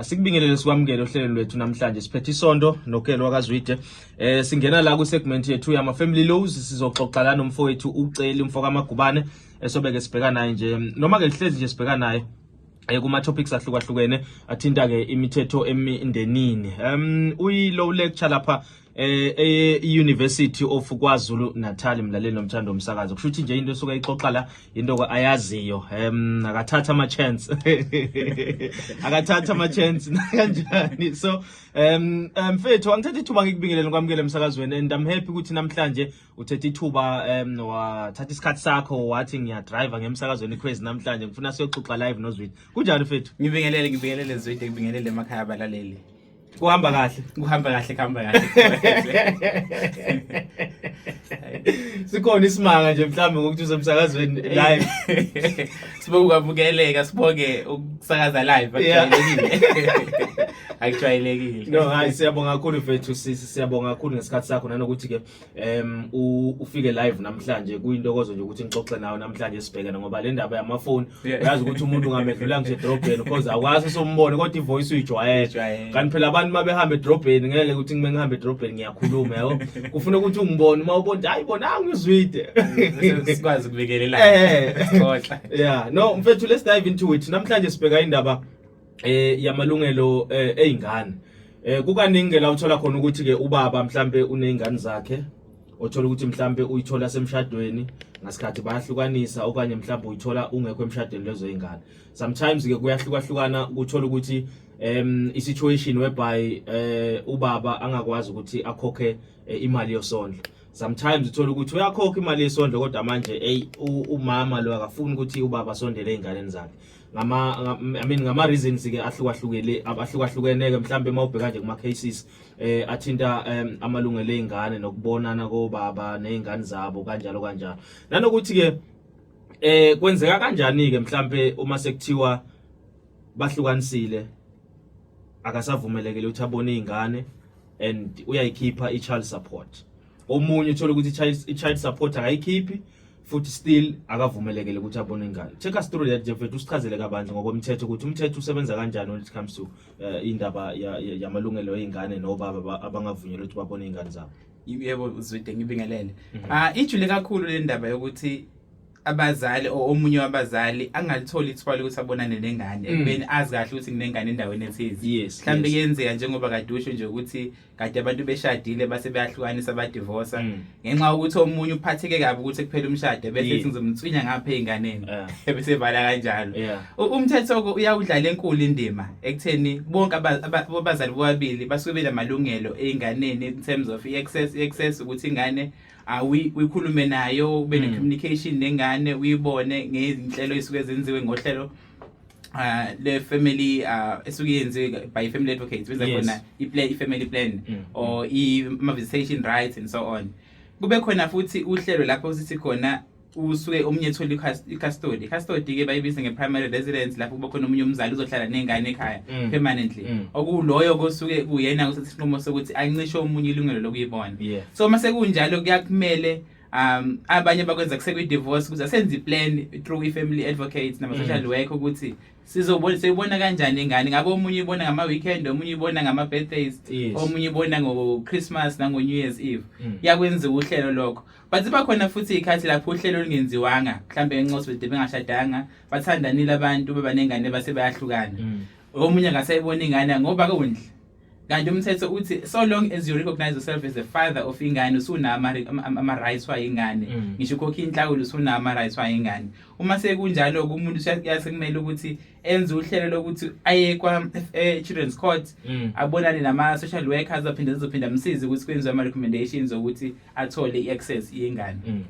Asikubingelele sikwamukele ohlelweni lwethu namhlanje siphethe isonto nokelo wakazwide. Singena la ku segment yethu yama family laws, sizoxoxa la nomfowethu uCeli umfoko amagubane esobeke sibheka naye nje noma ke lihlezi nje sibheka naye kuma topics ahlukahlukene athinta ke imithetho emindenini. Uyi law lecture lapha University of KwaZulu Natal mlaleli nomthando umsakazo. Kushuthi nje into esuka ixoxa la into ayaziyo. Akathatha ama chance. Akathatha ama chance kanjani. So mfethu angithatha ithuba ngikubingelele ngokwamukela emsakazweni and I'm happy ukuthi namhlanje uthethe ithuba wathatha isikhathi sakho wathi ngiya drive ngemsakazweni quiz namhlanje ngifuna siyoxoxa live nozwidi. Kunjani mfethu? Ngibingelele Zwide, ngibingelele emakhaya abalaleli. Kuhamba kahle. Kuhamba kahle. Sikhona isimanga nje mhlambe ngokuthi usemsakazweni live. Sibonge ukwamukeleka, sibonge ukusakaza live akujwayelekile. No, hayi siyabonga kakhulu mfethu, siyabonga kakhulu ngesikhathi sakho nanokuthi ke ufike live namhlanje kuyintokozo nje ukuthi ngixoxe nawe namhlanje sibhekene ngoba le ndaba yamafoni uyazi ukuthi umuntu ungamedlula nje edrobheni because akwazi sombone kodwa ivoice uyijwayele. Kanti phela abantu mabehamba edrobheni ngeke ukuthi ngime ngihamba edrobheni ngiyakhuluma yabo. Kufuna ukuthi ungibone uma ubona hayi bona ngizwide. Sikwazi ukubikelela. Sikhoxa. Yeah, no mfethu, let's dive into it. Namhlanje sibheka indaba yamalungelo eingane. Kukaningi la uthola khona ukuthi ke ubaba mhlambe unezingane zakhe, othola ukuthi mhlambe uyithola semshadweni ngasikhathi bayahlukanisa okanye mhlambe uyithola ungekho emshadweni lezo izingane. Sometimes ke kuyahlukahlukana ukuthola ukuthi i-situation whereby ubaba angakwazi ukuthi akhokhe imali yosondlo. Sometimes uthola ukuthi uyakhokha imali yesondlo kodwa manje umama lo akafuni ukuthi ubaba asondele ezinganeni zakhe. Ngama reasons ke ahlukahlukene ke mhlambe mawubheka nje kuma cases athinta amalungelo ezingane nokubonana kobaba nezingane zabo kanjalo. Nanokuthi ke kwenzeka kanjani ke mhlambe uma sekuthiwa bahlukanisile akasavumelekile ukuthi abone izingane and uyayikhipha i-child support. Omunye uthola ukuthi i-child support akayikhiphi futhi still akavumelekile ukuthi abone ingane. Take us through that mfethu, usichazele kabanzi ngokomthetho ukuthi umthetho usebenza kanjani when it comes to indaba yamalungelo ezingane nobaba abangavunyelwa ukuthi babone izingane zabo. Yebo Zwide, ngibingelele. Ijule kakhulu le ndaba yokuthi abazali omunye wabazali angalitholi ithwala ukuthi abonane nengane ekubeni azi kahle ukuthi kunengane endaweni ethize. Mhlambe kuyenzeka njengoba kade usho nje ukuthi kade abantu beshadile base bayahlukanisa ba divorce ngenxa ukuthi omunye uphatheke kabi ukuthi kuphela umshado bese ngizomtwinya ngapha einganeni bese vala kanjalo. Umthetho uyawudlala enkulu indima ekutheni bonke abazali bobabili basuke belamalungelo einganeni in terms of access ukuthi ingane uyikhulume nayo, ube ne-communication nengane, uyibone ngezinhlelo ezisuke zenziwe ngohlelo le family esuke yenziwe by family advocates bese khona i-family plan or i-visitation rights and so on. Kube khona futhi uhlelo lapho sithi khona usuke omunye ethola i-custody ke bayibiza nge-primary residence lapho kuba khona omunye umzali uzohlala nengane ekhaya permanently. Okuloyo kosuke kuyena ukuthi isinqumo sokuthi ancishe omunye ilungelo lokuyibona. So mase kunjalo kuyakumele abanye bakwenza kusekwi divorce ukuze asenze iplan through i-family advocates nama social worker ukuthi siyibona kanjani ingane, ngabe omunye ibona ngama weekend, omunye ibona ngama birthdays, omunye ibona ngo Christmas nango New Year's Eve. Yakwenza uhlelo lokho. But bakhona futhi ikhathi lapho uhlelo lingenziwanga, mhlambe enqoso bede bengashadanga, bathandanile abantu bebanengane base bayahlukana. Omunye akasayibona ingane ngoba kundle. Kanti umthetho uthi so long as you recognize yourself as the father of ingane usunama ama rights wa ingane, ngisho ukhokha inhlawulo usunama ama rights wa ingane. Uma sekunjalo umuntu uyasekumele ukuthi enze uhlelo lokuthi aye kwa children's court abonane nama social workers azophinda amsize ukuthi kwenziwe ama recommendations ukuthi athole iaccess yengane.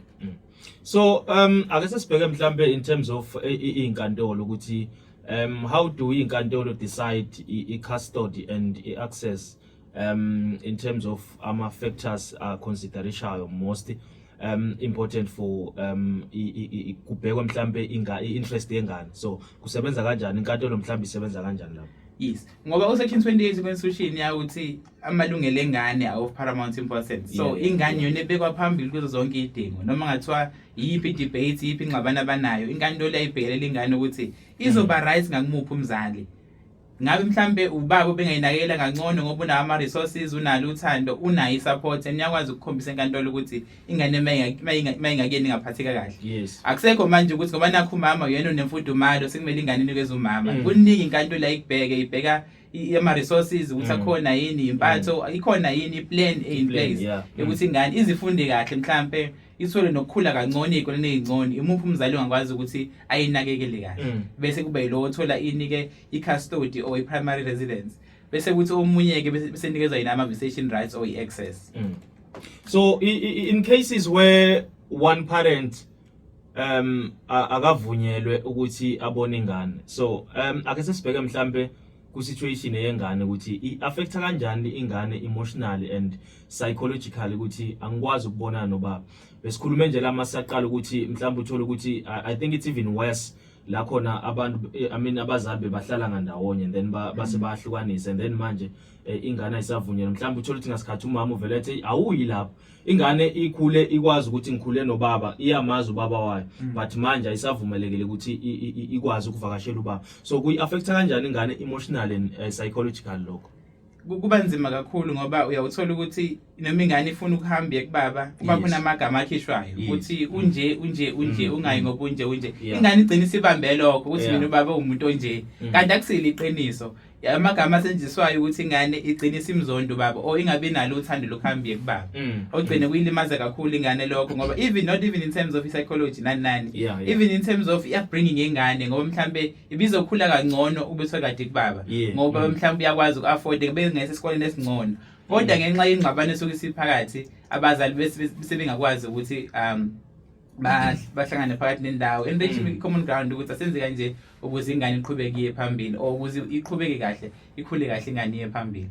So ake sesibheke mhlambe in terms of inkantolo ukuthi how do inkantolo decide i-custody and i-access in terms of ama factors consideration most important for kubhekwa mhlambe interest yengane. So kusebenza kanjani inkantolo mhlambe isebenza kanjani lapho? Yes, ngoba usection 28 Constitution yakuthi amalungelo engane of paramount importance. So ingane yona ebekwa phambili kuzo zonke idingo, noma ngathiwa yipi debate, yipi ingxabano abanayo, inkantolo ayibhekelela ingane ukuthi izoba right ngakumuphi umzali. ngabe mhlambe ubaba bengayinakekela kangcono ngoba una ama resources unalo uthando unayo isupport eniyakwazi ukukhombisa enkantolo ukuthi ingane mayingakuyeni ngaphatheka kahle yes akusekho manje ukuthi ngoba nakho umama uyena onemfudumalo sekumele ingane inikeze umama kuningi inkantolo ibheka ama resources ukuthi akhona yini impatho ikhona yini iplan in place ukuthi ingane izifunde kahle mhlambe isole nokukhula kangcono ezikoleni ezingcono imuphi umzali ongakwazi ukuthi ayinakekele kahle bese kube yilo othola inike i-custody or i-primary residence bese kuthi omunye ke bese nikezwa yina ama visitation rights or i-access. So in cases where one parent akavunyelwe ukuthi abone ingane, so ake sesibheke mhlambe ku situation yengane ukuthi i-affect kanjani ingane emotionally and psychologically ukuthi angikwazi ukubonana nobaba. Besikhulume nje la masaqala ukuthi mhlawumbe uthola ukuthi I think it's even worse la khona abantu abazali bebahlala ngandawonye and then base bahlukanisa and then manje ingane ayisavunyelwe mhlawumbe uthola ukuthi ngasikhathi umama uvela ethi awuyi lapho ingane ikhule ikwazi ukuthi ngikhule nobaba iyamazi ubaba wayo but manje ayisavumelekile ukuthi ikwazi ukuvakashela ubaba. So kuyi-affect kanjani ingane emotionally and psychological lokho? Kuba nzima kakhulu ngoba uyawuthola ukuthi noma ingane ifuna ukuhamba kubaba kuba khona amagama akhishwayo ukuthi unje ungayi ngoba unje ingane igcina isibambe lokho ukuthi mina ubaba umuntu onje kanti akusile iqiniso amagama asetshenziswayo ukuthi ingane igcina isimzondo baba o ingabe nalo uthando lokuhamba kubaba ogcine kuyilimaza kakhulu ingane lokho ngoba not even in terms of psychology nani even in terms of upbringing yengane ngoba mhlambe ibizokhula kangcono ubese kade kubaba ngoba mhlambe uyakwazi uku-afford kube ngese esikoleni esingcono kodwa ngenxa yengxabano sokusiphakathi abazali bese bengakwazi ukuthi bahlangane phakathi nendawo and reaching common ground ukuthi asenze kanje ukuze ingane iqhubeke phambili or ukuze iqhubeke kahle ikhule kahle ingane iye phambili.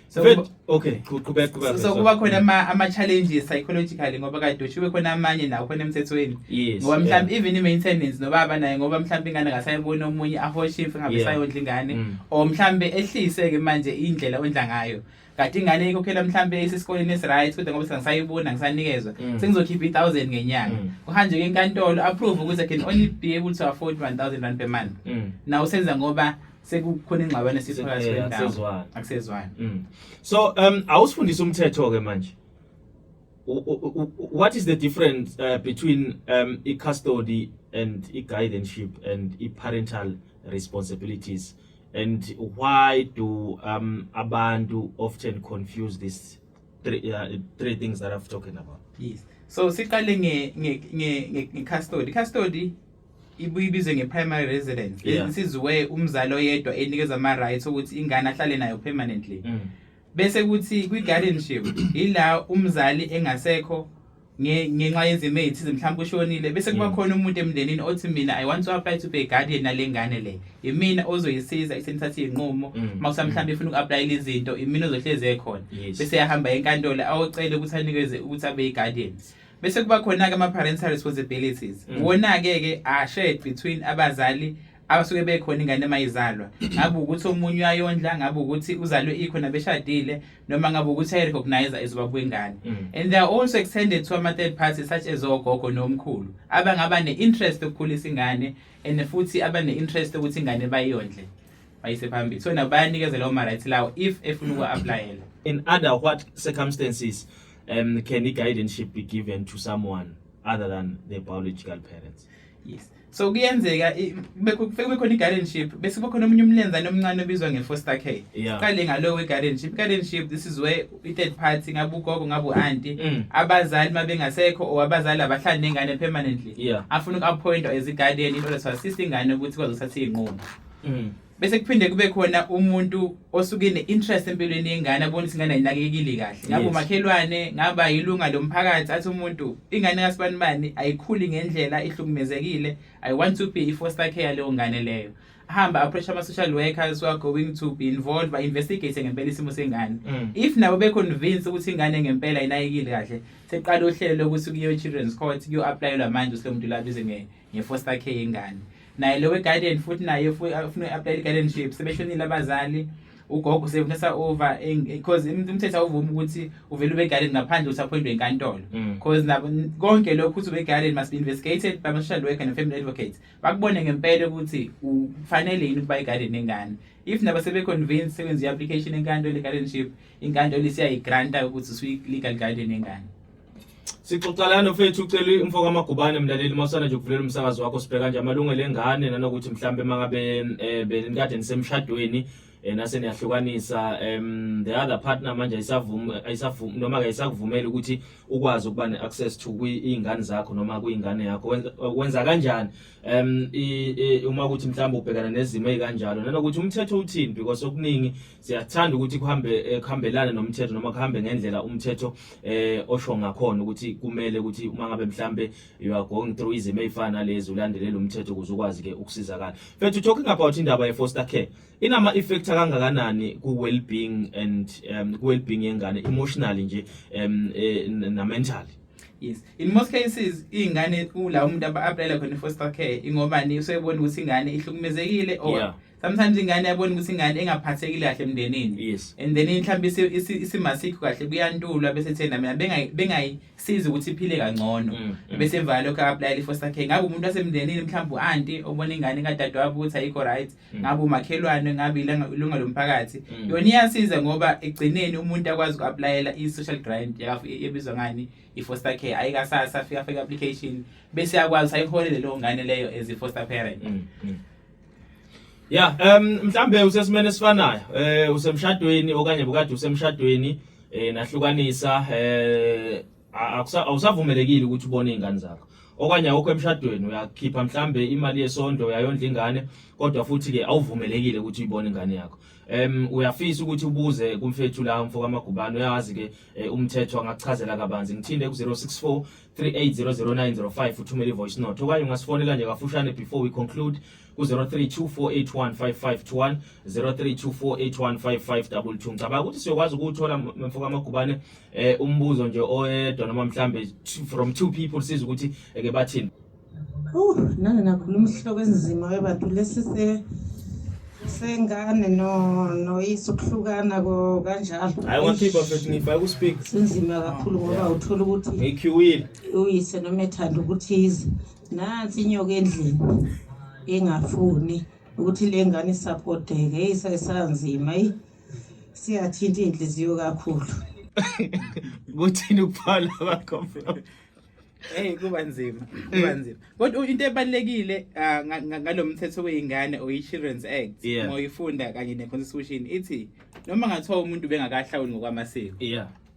So okay qhubeka so kuba khona ama challenges psychologically ngoba kade ushiwe khona amanye nawo khona emthethweni ngoba mhlawumbe even i-maintenance nobaba naye ngoba mhlawumbe ingane ngasayibona omunye ahoshife ngabe sayondla ingane or mhlawumbe ehlise ke manje indlela ondla ngayo kade ingane ikhokhela mhlawumbe esikoleni esiright kodwa ngoba sengisayibona ngisanikezwa sengizokhipha 1000 ngenyanga kuhanje ke enkantolo approve ukuthi I can only be able to afford 1000 rand per month now senza ngoba sekukhona ingxabano esiphakathi kwendawo akusezwana. So awusifundisa umthetho ke manje what is the difference between i-custody and i-guardianship and i-parental responsibilities and why do abantu often confuse these three things that I've talking about? Yes, so siqale nge-custody ibizwe nge-primary residence. This is where umzali oyedwa enikeza ama-rights ukuthi ingane ahlale nayo permanently bese kuthi kwi-guardianship ila umzali engasekho ngenxa yezimo ezithize mhlawumbe ushonile bese kuba khona umuntu emndenini othi mina I want to apply to be a guardian nalengane le imina ozoyisiza isenithathe inqumo mawusa mhlawumbe ifuna uku-apply izinto imina ozohleze ekhona bese yahamba enkantolo awocela ukuthi anikeze ukuthi abe i-guardian bese kuba khona ke ama-parental responsibilities wona-ke shared between abazali abasuke bekhona ingane mayizalwa ngabe ukuthi omunye uyayondla ngabe ukuthi uzalwe ikhona beshadile noma ngabe ukuthi ayirecognize as ubaba wengane and they are also extended to ama third parties such as ogogo nomkhulu abangaba ne-interest ukukhulisa ingane and futhi abane interest ukuthi ingane bayondle bayise phambili so nabo bayanikeza lawo ma-rights lawo if efuna uku-applyela. In other what circumstances can i-guardianship be given to someone other than their biological parents? Yes, so kuyenzeka kube khona i-guardianship bese kuba khona omunye umlenzane omncane obizwa nge-foster care. Qale ngalowo we-guardianship this is where i-third party ngabe ugogo ngabe u-auntie abazali mabengasekho or abazali abahlala nengane permanently afuna uku-appointwa as i-guardian in order to assist ingane ukuthi ikwazi ukuthatha iy'nqumo bese kuphinde kube khona umuntu osuke ne-interest empilweni yengane abona ukuthi ingane ayinakekile kahle ngabe umakhelwane ngaba yilunga lomphakathi athi umuntu ingane kasibani ayikhuli ngendlela ihlukumezekile I want to be i-foster care leyo ngane leyo hamba approach ama-social workers who are going to be involved ba-investigate ngempela isimo sengane if nabo be-convince ukuthi ingane ngempela ayinakekile kahle seqala uhlelo lokuthi kuyo-children's court kuyo-applyelwa manje usile muntu labize nge-foster care yengane naye lo we-guardian futhi naye ufuna uku-apply i-guardianship sebeshonile abazali ugogo usevunisa over because umthetho awuvumi ukuthi uvele ube-guardian ngaphandle uthi-appointwe enkantolo because nabo konke lokhu ukuthi ube-guardian must be investigated by ama-social worker and family advocate bakubone ngempela ukuthi ufanele yini ukuba i-guardian engane if naba sebe convince sekwenza i-application enkantolo le-guardianship inkantolo isiyayigranta ukuthi usuyi-legal guardian yengane. Sixoxalana mfethu ucela imfoko amagubane mlaleli masana nje ukuvulela umsakazo wakho sibheka nje amalungelo engane nanokuthi mhlambe mangabe benikade nisemshadweni nase niyahlukanisa the other partner manje ayisavuma noma ayisakuvumela ukuthi ukwazi ukuba neaccess to izingane zakho noma kuyingane yakho wenza kanjani uma ukuthi mhlawumbe ubhekana nezimo ezikanjalo nanokuthi umthetho uthini because okuningi siyathanda ukuthi kuhambelana nomthetho noma kuhambe ngendlela umthetho osho ngakhona ukuthi kumele ukuthi uma ngabe mhlambe you are going through izimo ezifana lezi ulandelele umthetho ukuze ukwazi ke ukusizakala. Mfethu talking about indaba ye foster care inama effect kangakanani ku well-being and ku well-being yengane emotionally nje na mentally? Yes, in most cases ingane kula umuntu aba-applyela khona foster care ingobani usebona ukuthi ingane ihlukumezekile or sometimes ingane yabona ukuthi ingane engaphathekile kahle emndenini. Yes. And then mhlawumbe isimasikho kahle kuyantulwa bese thena mina bengayisiza ukuthi iphile kangcono bese emva lokho apply foster care ngabe umuntu wasemndenini mhlawumbe uanti obona ingane kadadewabo ukuthi ayikho right ngabe umakhelwane ngabe ilunga lomphakathi yona iyasiza ngoba egcineni umuntu akwazi uku-applyela i-social grant yebizwa ngani i-foster care ayikasasa afika application bese yakwazi ayiholele leyo ngane leyo as i-foster parent. Yeah, mhlambe usesimene esifanayo usemshadweni okanye bukade usemshadweni nahlukanisa awusavumelekile ukuthi ubone izingane zakho okanye awukho emshadweni uyakhipha mhlambe imali yesondlo uyayondla ingane kodwa futhi ke awuvumelekile ukuthi uyibone ingane yakho. Uyafisa ukuthi ubuze kumfethu la mfoko amagubane uyazi ke umthetho angakuchazela kabanzi ngithinde ku 064 38000905 uthumele voice note okanye ungasifonela nje kafushane before we conclude ku 0324815521 0324815522. Ngicabanga ukuthi siyokwazi ukuthola mfoko amagubane umbuzo nje oyedwa noma mhlambe from two people siza ukuthi eke bathini. Nana nakhuluma isihloko esinzima webantu lesise sengane no isukuhlukana kanjalo. Hayi wakhipha mfethu ngifaka ku speak. Sinzima kakhulu ngoba uthola ukuthi ngikhwile uyise noma ethanda ukuthi ize nansi inyoka endlini engafuni ukuthi le ngane isupporteke isayisanzima siyathinta inhliziyo kakhulu. Kuthini ukuphala bakho? Kuba nzima. Kodwa into ebalekile ngalomthetho weingane or i-Children's Act moyifunda kanye ne-Constitution ithi noma ngathiwa umuntu bengakahlawuli ngokwamasiko.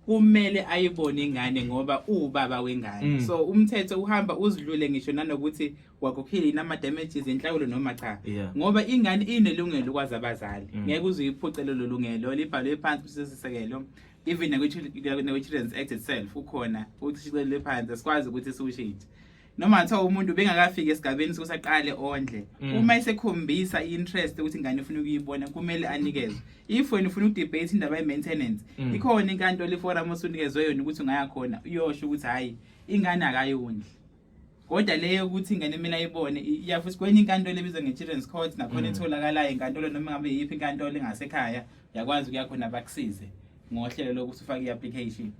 Kumele ayibone ingane ngoba ubaba wengane. So umthetho uhamba uzidlule ngisho nanokuthi wakhokhile inama damages inhlawulo noma cha. Ngoba ingane inelungelo ukwazi abazali. Ngeke uzuyiphucele lo lungelo libhalwe phansi kusisekelo. Even ne-Children's Act itself ukhona ukuthi sicele phansi sikwazi ukuthi siwushintshe. Noma ngathiwa umuntu bengakafika esigabeni sokusaqale ondle uma esekhombisa interest ukuthi ingane ufuna ukuyibona kumele anikezwe. If wena ufuna ukudebate indaba ye-maintenance ikhona inkantolo iforum osunikezwe yona ukuthi ungaya khona uyosho ukuthi hayi ingane akayondli. Kodwa leyo ukuthi ingane kumele ayibone iyafuthi kwenye inkantolo ebizwa nge-Children's Court nakhona etholakalayo inkantolo noma ngabe yiphi inkantolo engasekhaya yakwazi ukuya khona bakusize ngohlelo lokuthi ufake i-application.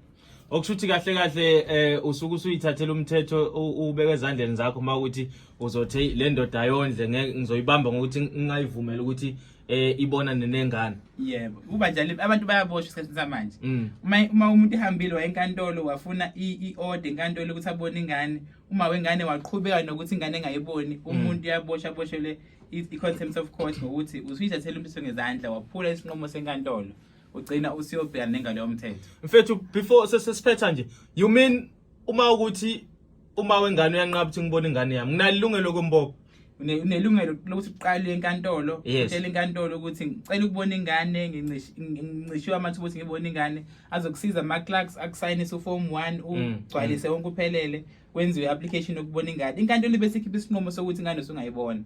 Okushuthi kahle usuku usuyithathela umthetho ubeke ezandleni zakho mawukuthi uzothe le ndoda ayondle ngizoyibamba ngokuthi ngingayivumela ukuthi ibona nenengane. Yebo kuba njalo abantu bayaboshwa isikhathi samanje. Uma umuntu ehambile wayenkantolo wafuna i-order enkantolo ukuthi abone ingane uma wengane waqhubeka nokuthi ingane engayiboni umuntu uyaboshelwe i-contempt of court ngokuthi usuyithathela umthetho ngezandla waphula isinqumo senkantolo ugcina usiyobheka nengalo mthetho. Mfethu before sesiphetha nje you mean uma ukuthi uma wengane uyanqaba ukuthi ngibone ingane yami nginalungelo lokumbopha unelungelo lokuthi uqale enkantolo utshela inkantolo ukuthi ngicela ukubona ingane ngincishiwe amathuba ukuthi ngibone ingane azokusiza ama clerks akusayinise uform 1 ugcwalise wonke uphelele kwenziwe application yokubona ingane inkantolo bese ikhipha isinqumo sokuthi ingane usungayibona.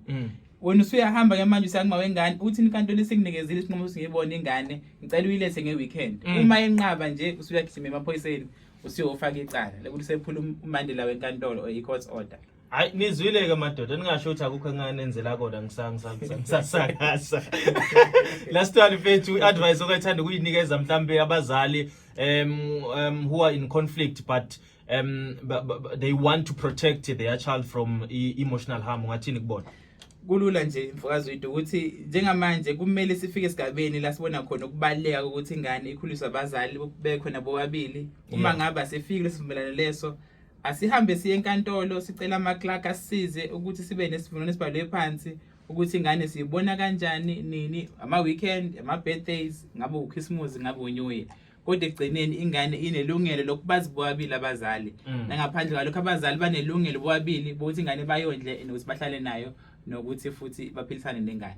Wena usuyahamba ke manje usiyangima wengane uthi inkantolo isinikezile isinqumo ukuthi ngibone ingane ngicela uyilethe ngeweekend uma enqaba nje usuyagijima emaphoyiseni usiyofaka icala lokuthi sephula umandela wenkantolo i-court order. Hayi nizwile ke madoda ningasho ukuthi akukho enganenzela kodwa ngisasakasa. Last one mfethu advice okathanda ukuyinikeza mhlambe abazali who are in conflict but they want to protect their child from emotional harm ngathini kubona? kulula nje mfokazi wethu ukuthi njengamanje kumele sifike esigabeni la sibona khona ukubaleka ukuthi ingane ikhuliswa abazali bekhona bobabili. Uma ngaba sefike lesivumelano leso asihambe siye enkantolo sicela ama-clerk asisize ukuthi sibe nesivumelwano esibhalwe phansi ukuthi ingane siyibona kanjani nini ama-weekend, ama-birthdays, ngabe uChristmas, ngabe uNew Year. Kodwa ekugcineni ingane inelungelo lokubazi bobabili abazali. Nangaphandle kwalokho abazali banelungelo bobabili bokuthi ingane bayondle nokuthi bahlale nayo nokuthi futhi baphilisane nengane.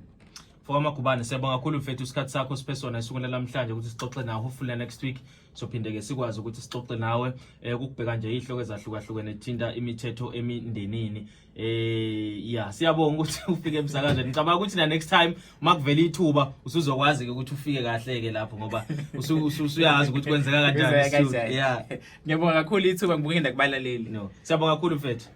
Magubane, siyabonga kakhulu mfethu isikhathi sakho sipesona isuku namhlanje ukuthi sixoxe nawe. Hopefully next week sophinde ke sikwazi ukuthi sixoxe nawe ukubheka nje ihloko ezahlukahlukene ethinta imithetho emindenini. Siyabonga ukuthi ufike emsakazweni. Ngicabanga ukuthi na next time makuvela ithuba usuzokwazi ke ukuthi ufike kahle ke lapho ngoba usuyazi ukuthi kwenzeka kanjani. Ngiyabonga kakhulu ithuba ngibuke ndakubalaleli. Siyabonga kakhulu mfethu.